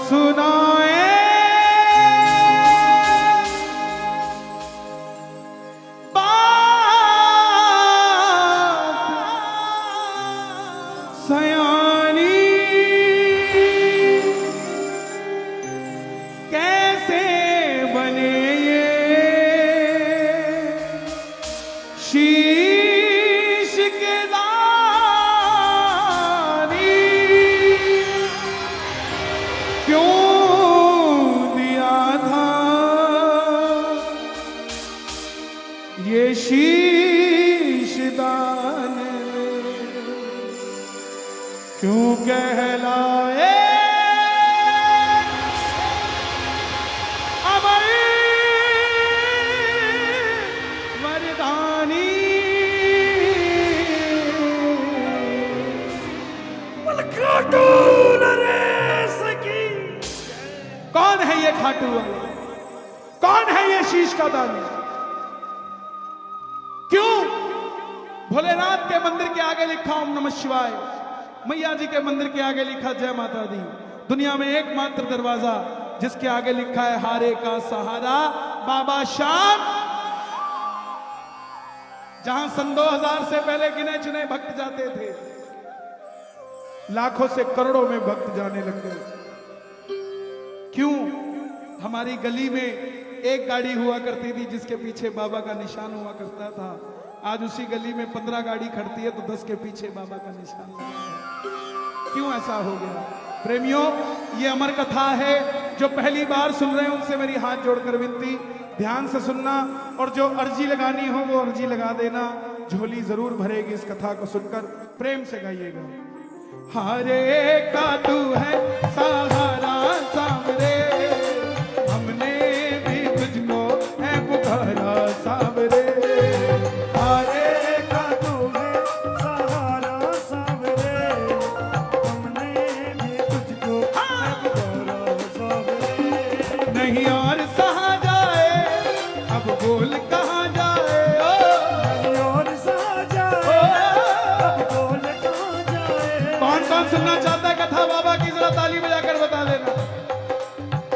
सुनाए बात सयानी, कैसे बने ये शीश के दानी, क्यों दिया था ये शीश दान ने, क्यों कहलाए अमर वरदानी। कौन है ये खाटू वाला? कौन है ये शीश का दानी? क्यों भोलेनाथ के मंदिर के आगे लिखा ओम नमः शिवाय, मैया जी के मंदिर के आगे लिखा जय माता दी, दुनिया में एकमात्र दरवाजा जिसके आगे लिखा है हारे का सहारा बाबा श्याम, जहां सन 2000 से पहले गिने चुने भक्त जाते थे, लाखों से करोड़ों में भक्त जाने लग गए। क्यों हमारी गली में एक गाड़ी हुआ करती थी जिसके पीछे बाबा का निशान हुआ करता था, आज उसी गली में 15 गाड़ी खड़ती है तो 10 के पीछे बाबा का निशान लगा है। क्यों ऐसा हो गया? प्रेमियों, ये अमर कथा है। जो पहली बार सुन रहे हैं उनसे मेरी हाथ जोड़कर विनती, ध्यान से सुनना और जो अर्जी लगानी हो वो अर्जी लगा देना, झोली जरूर भरेगी इस कथा को सुनकर। प्रेम से गाइएगा। हारे का तू है सहारा सामरे, हमने भी तुझको है पुकारा सामरे। हारे का तू है सहारा सामरे, हमने भी तुझको है पुकारा सामरे। नहीं और सहा जाए अब बोल कहाँ जाए, ओ नहीं और सहा जाए अब बोल कहाँ जाए। कौन कौन सुनना चाहता है कथा बाबा की? जरा ताली बजाकर बता देना।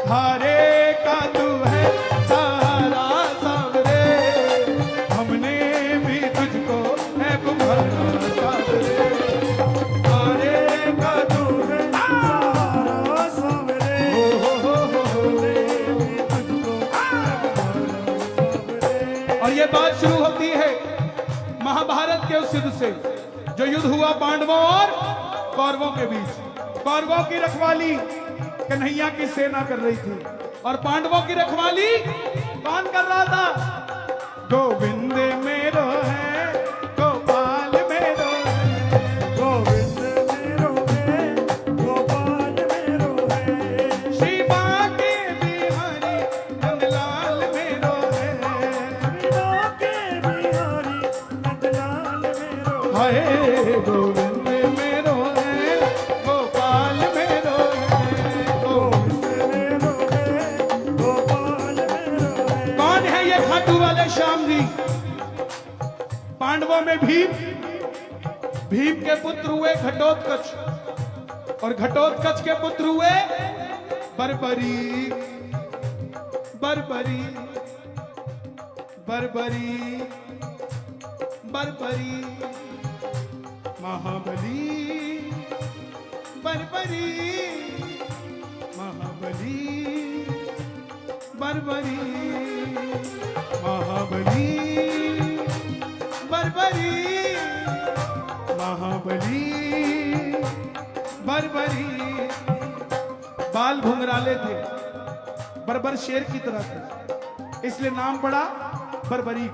हारे का तू है सहारा सामरे, हमने भी तुझको है पुकारा सामरे। हारे का तू है सहारा सामरे, हमने भी तुझको है पुकारा सामरे। और ये बात शुरू होती है महाभारत के उस युद्ध से जो युद्ध हुआ पांडवों और कौरवों के बीच। कौरवों की रखवाली कन्हैया की सेना कर रही थी और पांडवों की रखवाली कौन कर रहा था? गोविंद मेरो है, गोपाल मेरो है, गोविंद मेरो है, गोपाल मेरो है, श्री बांके बिहारी नंदलाल मेरो है, श्री बांके बिहारी नंदलाल मेरो है। गोविंद मेरो है, गोपाल मेरो है, गोविंद मेरो है, गोपाल मेरो है। कौन है ये खाटू वाले श्याम जी? पांडवों में भीम, भीम के पुत्र हुए घटोत्कच और घटोत्कच के पुत्र हुए बर्बरी, बर्बरी, बर्बरी, बर्बरी, महाबली, बर्बरी, महाबली, बर्बरी, महाबली, बर्बरी, महाबली, बर्बरी। बाल घुंघराले थे, बर्बर शेर की तरह थे, इसलिए नाम पड़ा बर्बरीक।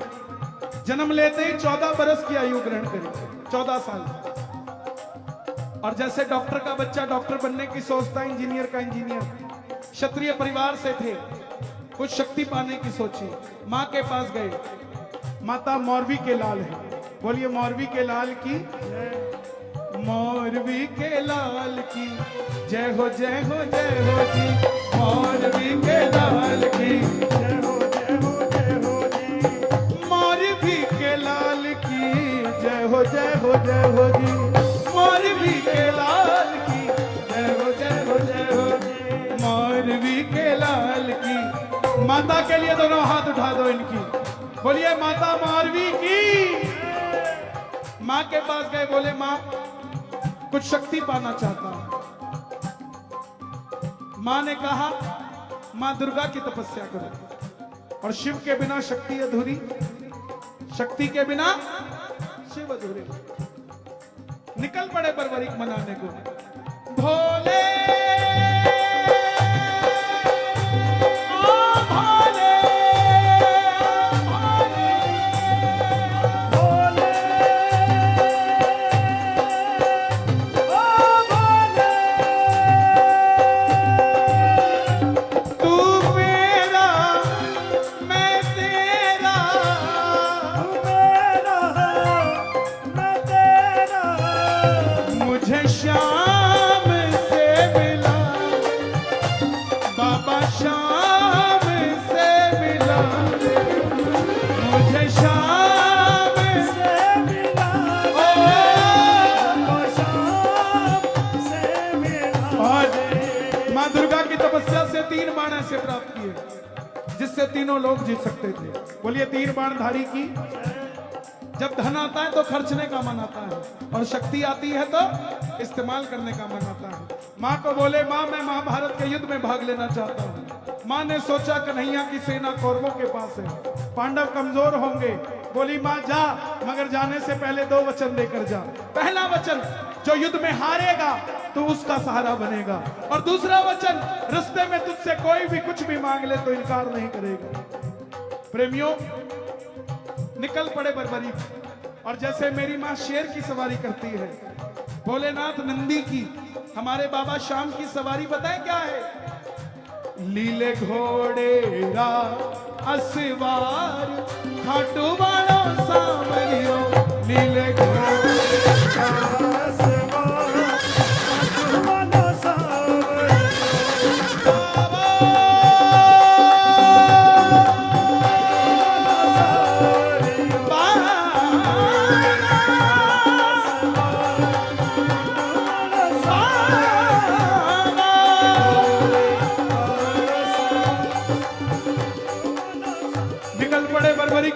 जन्म लेते ही 14 बरस की आयु ग्रहण करी, 14 साल। और जैसे डॉक्टर का बच्चा डॉक्टर बनने की सोचता, इंजीनियर का इंजीनियर, क्षत्रिय परिवार से थे, कुछ शक्ति पाने की सोची, माँ के पास गए। माता मौरवी के लाल है, बोलिए मौरवी के लाल की, मौरवी के लाल की जय हो, जय हो, जय हो जी, मौरवी के लाल की जय हो, जय हो, जय हो जी, मौरवी के लाल की जय हो, जय हो, जय हो जी, मौरवी के लाल की जय हो, जय हो, जय हो जी, माता के लिए दोनों हाथ उठा दो इनकी, बोलिए माता मारवी की। माँ के पास गए, बोले माँ कुछ शक्ति पाना चाहता हूं। माँ ने कहा माँ दुर्गा की तपस्या करो, और शिव के बिना शक्ति अधूरी, शक्ति के बिना शिव अधूरे। निकल पड़े बर्बरीक मनाने को। भोले से प्राप्त किए जिससे तीनों लोग जीत सकते थे। बोलिए तीन बाणधारी की। जब धन आता है तो खर्चने का मन आता है, और शक्ति आती है तो इस्तेमाल करने का मन आता है। माँ को बोले माँ मैं महाभारत के युद्ध में भाग लेना चाहता हूँ। माँ ने सोचा कन्हैया की सेना कौरवों के पास है, पांडव कमजोर होंगे। बोली माँ जा, मगर जाने से पहले दो वचन देकर जा। पहला वचन, जो युद्ध में हारेगा तो उसका सहारा बनेगा, और दूसरा वचन, रास्ते में तुझसे कोई भी कुछ भी मांग ले तो इनकार नहीं करेगा। प्रेमियों, निकल पड़े बर्बरीक, और जैसे मेरी माँ शेर की सवारी करती है, भोलेनाथ नंदी की, हमारे बाबा श्याम की सवारी बताएं क्या है। लीले घोड़े रा असवार खाटू वालों सामरियो, नीले घोड़े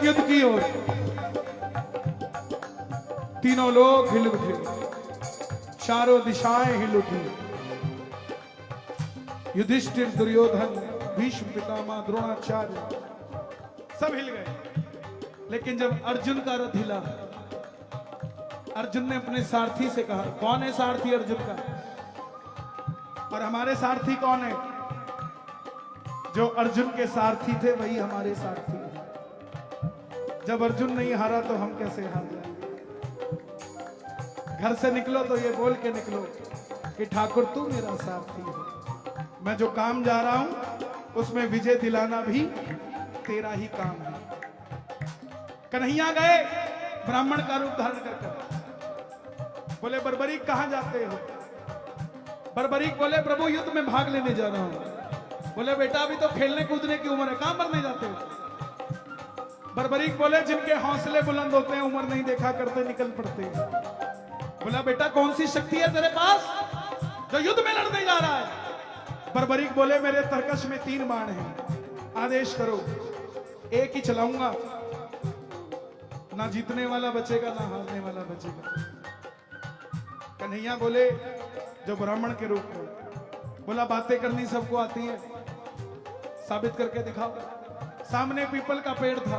युद्ध की ओर। तीनों लोग हिल उठे, चारों दिशाएं हिल उठी। युधिष्ठिर, दुर्योधन, भीष्म पितामह, द्रोणाचार्य सब हिल गए। लेकिन जब अर्जुन का रथ हिला, अर्जुन ने अपने सारथी से कहा, कौन है सारथी अर्जुन का? और हमारे सारथी कौन है? जो अर्जुन के सारथी थे वही हमारे सारथी हैं। जब अर्जुन नहीं हारा तो हम कैसे हार जाएंगे? घर से निकलो तो ये बोल के निकलो कि ठाकुर तू मेरा सारथी है, मैं जो काम जा रहा हूं उसमें विजय दिलाना भी तेरा ही काम है। कन्हैया गए ब्राह्मण का रूप धारण कर। बोले बर्बरीक कहां जाते हो? बर्बरीक बोले प्रभु युद्ध में भाग लेने जा रहा हूं। बोले बेटा अभी तो खेलने कूदने की उम्र है, कहां मरने जाते हो? बर्बरीक बोले जिनके हौसले बुलंद होते हैं उम्र नहीं देखा करते, निकल पड़ते हैं। बोला बेटा कौन सी शक्ति है तेरे पास जो युद्ध में लड़ने जा रहा है? बर्बरीक बोले मेरे तरकश में 3 बाण हैं, आदेश करो, एक ही चलाऊंगा, ना जीतने वाला बचेगा ना हारने वाला बचेगा। कन्हैया बोले जो ब्राह्मण के रूप में, बोला बातें करनी सबको आती है, साबित करके दिखाओ। सामने पीपल का पेड़ था,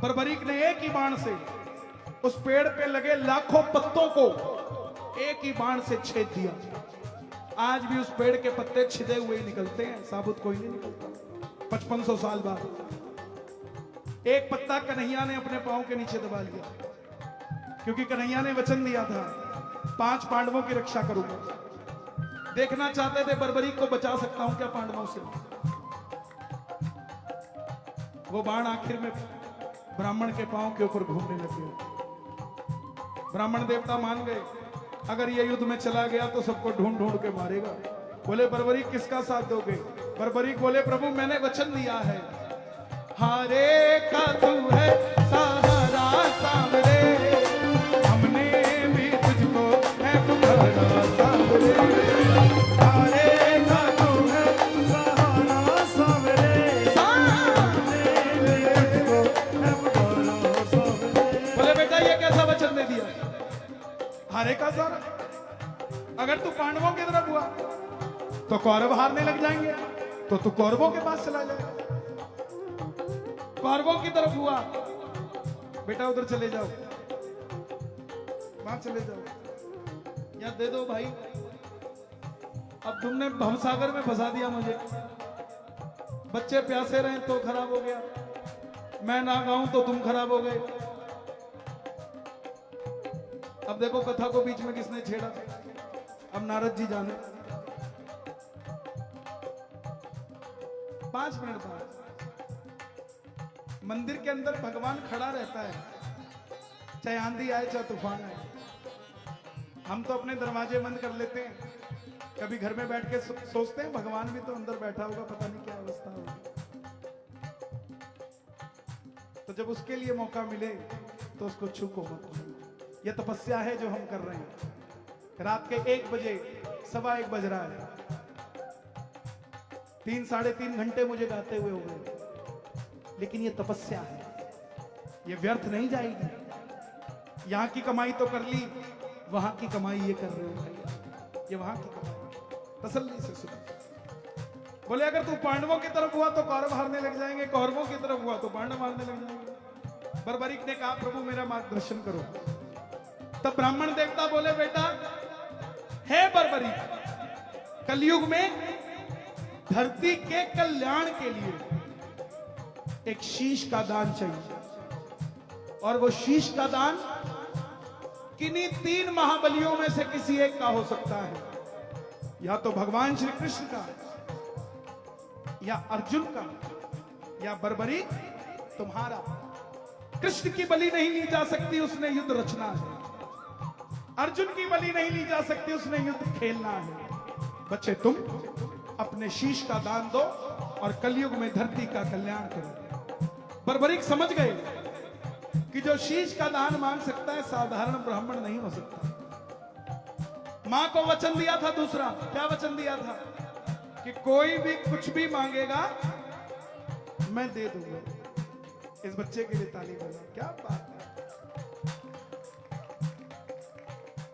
बर्बरीक ने एक ही बाण से उस पेड़ पे लगे लाखों पत्तों को एक ही बाण से छेद दिया। आज भी उस पेड़ के पत्ते छिदे हुए ही निकलते हैं, साबुत कोई नहीं निकलता। 5500 साल बाद एक पत्ता कन्हैया ने अपने पांव के नीचे दबा लिया, क्योंकि कन्हैया ने वचन दिया था 5 पांडवों की रक्षा करूंगा। देखना चाहते थे बर्बरीक को बचा सकता हूं क्या पांडवों से। वो बाण आखिर में ब्राह्मण के पांव के ऊपर घूमने लगे। ब्राह्मण देवता मान गए, अगर ये युद्ध में चला गया तो सबको ढूंढ ढूंढ के मारेगा। बोले बर्बरीक किसका साथ दोगे? बर्बरीक बोले प्रभु मैंने वचन दिया है, हारे का तू है सहारा सामरे, हमने भी तुझको है पुकारा सामरे। हारे का तू है सहारा सामरे, तो कौरव हारने लग जाएंगे, तो तू कौरवों के पास चला जाए। कौरवों की तरफ हुआ, बेटा उधर चले जाओ, वहां चले जाओ, या दे दो भाई, अब तुमने भवसागर में फंसा दिया मुझे। बच्चे प्यासे रहे तो खराब हो गया, मैं ना गाऊं तो तुम खराब हो गए। अब देखो कथा को बीच में किसने छेड़ा, अब नारद जी जाने। 5 मिनट बाद मंदिर के अंदर भगवान खड़ा रहता है, चाहे आंधी आए चाहे तूफान आए। हम तो अपने दरवाजे बंद कर लेते हैं, कभी घर में बैठ के सोचते हैं भगवान भी तो अंदर बैठा होगा, पता नहीं क्या अवस्था होगी। तो जब उसके लिए मौका मिले तो उसको छू को मत। यह तपस्या है जो हम कर रहे हैं। रात के 1 बजे, 1:15 बज रहा है, 3 साढ़े 3 घंटे मुझे गाते हुए हो गए, लेकिन ये तपस्या है, ये व्यर्थ नहीं जाएगी। यहां की कमाई तो कर ली, वहां की कमाई ये कर रहे हो भैया, ये वहां की कमाई। तसल्ली से सुनो। बोले अगर तू पांडवों की तरफ हुआ तो कौरव हारने लग जाएंगे, कौरवों की तरफ हुआ तो पांडव हारने लग जाएंगे। बर्बरीक ने कहा प्रभु मेरा मार्गदर्शन करो। तब ब्राह्मण देवता बोले बेटा, हे बर्बरीक, कलयुग में धरती के कल्याण के लिए एक शीश का दान चाहिए, और वो शीश का दान किन्हीं 3 महाबलियों में से किसी एक का हो सकता है, या तो भगवान श्री कृष्ण का, या अर्जुन का, या बर्बरीक तुम्हारा। कृष्ण की बलि नहीं ली जा सकती, उसने युद्ध रचना है। अर्जुन की बलि नहीं ली जा सकती, उसने युद्ध खेलना है। बच्चे तुम अपने शीश का दान दो और कलयुग में धरती का कल्याण करो। बर्बरीक समझ गए कि जो शीश का दान मांग सकता है साधारण ब्राह्मण नहीं हो सकता। मां को वचन दिया था दूसरा, क्या वचन दिया था कि कोई भी कुछ भी मांगेगा मैं दे दूंगा। इस बच्चे के लिए ताली बजा, क्या बात है।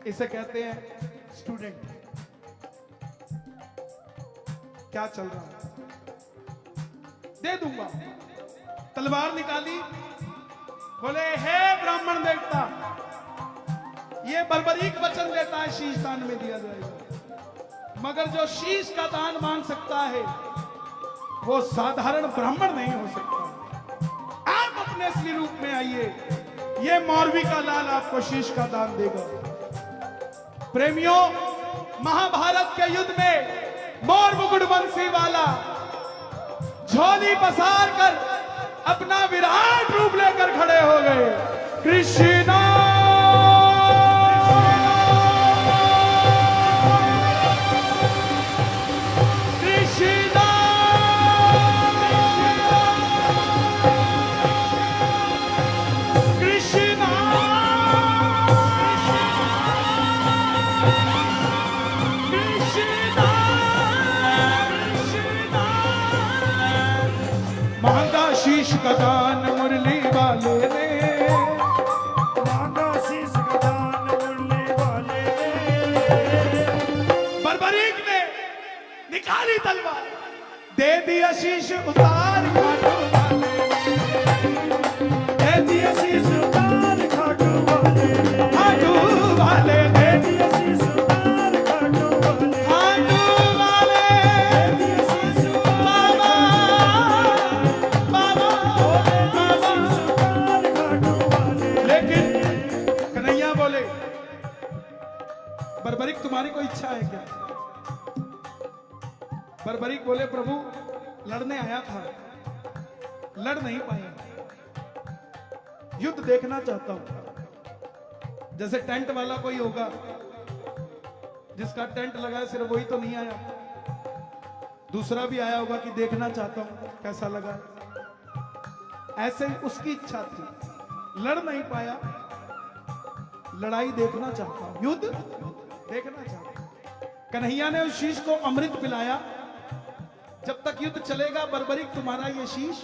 इसे कहते हैं स्टूडेंट। क्या चल रहा है, दे दूंगा। तलवार निकाली, बोले हे ब्राह्मण देवता, ये बर्बरीक वचन देता है शीश दान में दिया जाएगा, मगर जो शीश का दान मांग सकता है वो साधारण ब्राह्मण नहीं हो सकता। आप अपने असली रूप में आइए, ये मौरवी का लाल आपको शीश का दान देगा। प्रेमियों, महाभारत के युद्ध में मोर मुकुट बंसी वाला झोली पसार कर अपना विराट रूप लेकर खड़े हो गए। कृष्णा कृष्णा कृष्णा मांगा शीश का दान मुरली वाले ने, मांगा शीश का दान मुरली वाले ने। बर्बरीक ने निकाली तलवार, दे दिया शीश उतार खाटू वाले ने, दे दिया शीश उतार खाटू वाले ने, खाटू वाले ने, दे दिया शीश उतार खाटू वाले ने, खाटू वाले, दे दिया शीश उतार खाटू वाले। लेकिन कन्हैया बोले बर्बरीक तुम्हारी कोई इच्छा है क्या? बर्बरीक बोले प्रभु लड़ने आया था, लड़ नहीं पाया, युद्ध देखना चाहता हूं। जैसे टेंट वाला कोई होगा, जिसका टेंट लगा है सिर्फ वही तो नहीं आया, दूसरा भी आया होगा कि देखना चाहता हूं कैसा लगा। ऐसे ही उसकी इच्छा थी, लड़ नहीं पाया, लड़ाई देखना चाहता हूं, युद्ध देखना चाहता हूं। कन्हैया ने उस शीश को अमृत पिलाया। जब तक युद्ध चलेगा बर्बरीक तुम्हारा ये शीश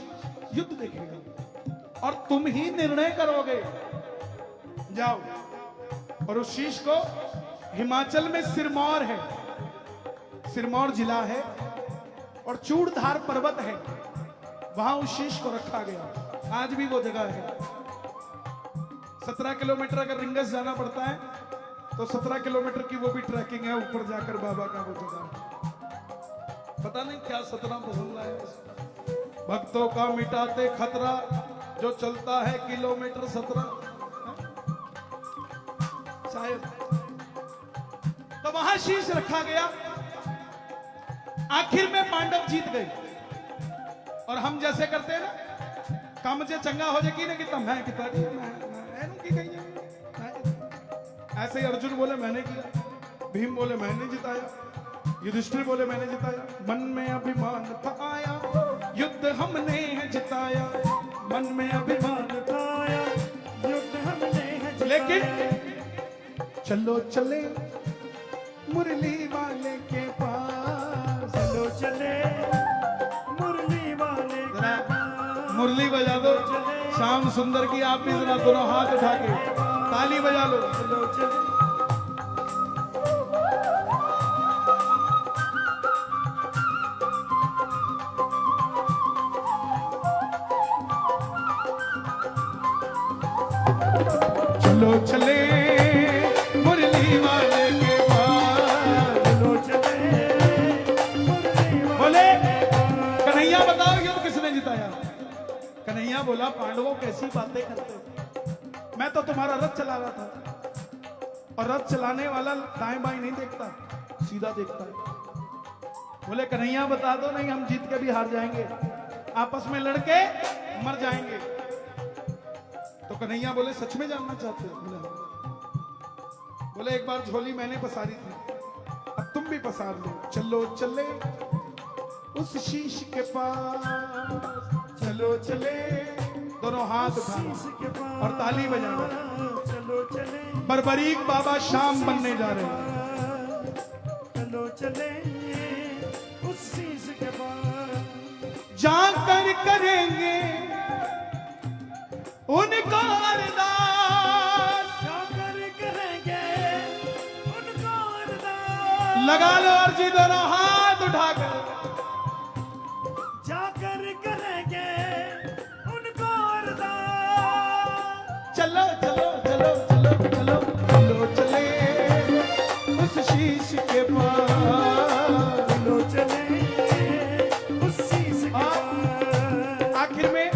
युद्ध देखेगा और तुम ही निर्णय करोगे। जाओ और उस शीश को, हिमाचल में सिरमौर है, सिरमौर जिला है और चूड़धार पर्वत है, वहां उस शीश को रखा गया। आज भी वो जगह है। 17 किलोमीटर अगर रिंगस जाना पड़ता है तो 17 किलोमीटर की वो भी ट्रैकिंग है ऊपर जाकर बाबा का वो जगह है। पता नहीं क्या 17 पसंद आया। भक्तों का मिटाते खतरा जो चलता है किलोमीटर 17 शायद। तो वहां शीश रखा गया। आखिर में पांडव जीत गए। और हम जैसे करते हैं ना, काम जे चंगा हो जाए कि ना कितना मैं कितना की गई है। ऐसे ही अर्जुन बोले मैंने किया, भीम बोले मैंने जिताया, युधिष्ठिर बोले मैंने जिताया। मन में अभिमान था आया, युद्ध हमने है जिताया। मन में अभिमान था आया, युद्ध हमने है जिताया। लेकिन चलो चले मुरली वाले के पास, चलो चले मुरली वाले के पास। मुरली बजा दो श्याम सुंदर की। आप भी जरा दोनों हाथ उठा के ताली बजा लो। चलो चले चलो चले मुरली वाले के पास, चलो चले मुरली बोले कन्हैया बताओ युद्ध किसने जिताया? कन्हैया बोला पांडवों कैसी बातें करते हो, मैं तो तुम्हारा रथ चला रहा था। और रथ चलाने वाला दाएं बाएं नहीं देखता, सीधा देखता है। बोले कन्हैया बता दो, नहीं हम जीत के भी हार जाएंगे, आपस में लड़के मर जाएंगे। तो कन्हैया बोले सच में जानना चाहते हो? बोले हाँ। बोले एक बार झोली मैंने पसारी थी, अब तुम भी पसार लो। चलो चले उस शीश के पास, चलो चले दोनों हाथ उठाओ के पास। और ताली बजाओ। चलो चले बर्बरीक बाबा शाम बनने जा रहे हैं। चलो चले उस शीश के पास। जाकर करेंगे उनको अरदास, जाकर करेंगे उनको अरदास। लगा लो अर्जी दोनों हाथ उठाकर। जाकर करेंगे उनको अरदास। चलो चलो चलो चलो चलो चलो चले उस शीश के पास। चलो चले उस शीश के पास। आखिर में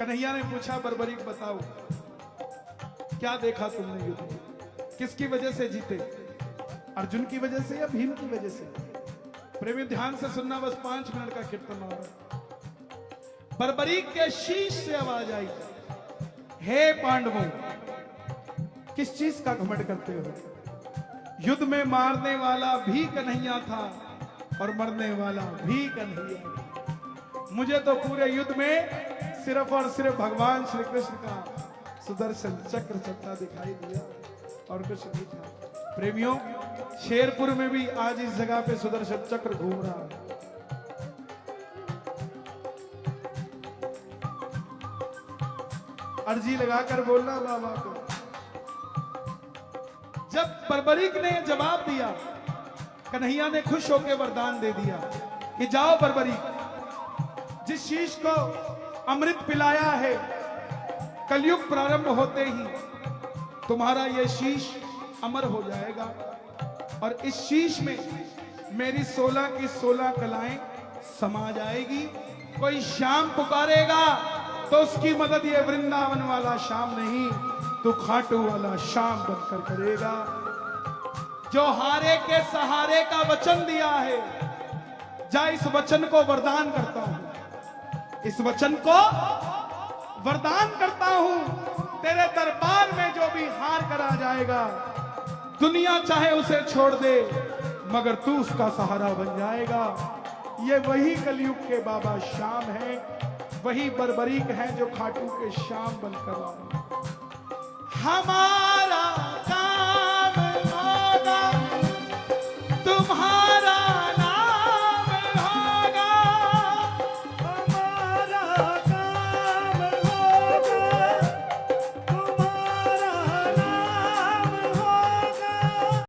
कन्हैया ने पूछा बर्बरीक बताओ क्या देखा तुमने युद्ध में, किसकी वजह से जीते? अर्जुन की वजह से या भीम की वजह से? प्रेमी ध्यान से सुनना, बस 5 मिनट का कीर्तन हो रहा है। बर्बरीक के शीश से आवाज आई, हे पांडवों किस चीज का घमंड करते हो? युद्ध में मारने वाला भी कन्हैया था और मरने वाला भी कन्हैया था। मुझे तो पूरे युद्ध में सिर्फ और सिर्फ भगवान श्री कृष्ण का सुदर्शन चक्र चलता दिखाई दिया और कुछ नहीं था। प्रेमियों, शेरपुर में भी आज इस जगह पे सुदर्शन चक्र घूम रहा है। अर्जी लगाकर बोलना बाबा को। जब बर्बरीक ने जवाब दिया, कन्हैया ने खुश होकर वरदान दे दिया कि जाओ बर्बरीक, जिस शीश को अमृत पिलाया है, कलयुग प्रारंभ होते ही तुम्हारा यह शीश अमर हो जाएगा और इस शीश में मेरी 16 की 16 कलाएं समा जाएगी। कोई श्याम पुकारेगा तो उसकी मदद ये वृंदावन वाला श्याम नहीं, तू खाटू वाला श्याम बनकर करेगा। जो हारे के सहारे का वचन दिया है, जा इस वचन को वरदान करता हूं, इस वचन को वरदान करता हूं, तेरे दरबार में जो भी हार कर आ जाएगा, दुनिया चाहे उसे छोड़ दे मगर तू उसका सहारा बन जाएगा। ये वही कलयुग के बाबा श्याम है, वही बर्बरीक है जो खाटू के श्याम बनकर आए। हमारा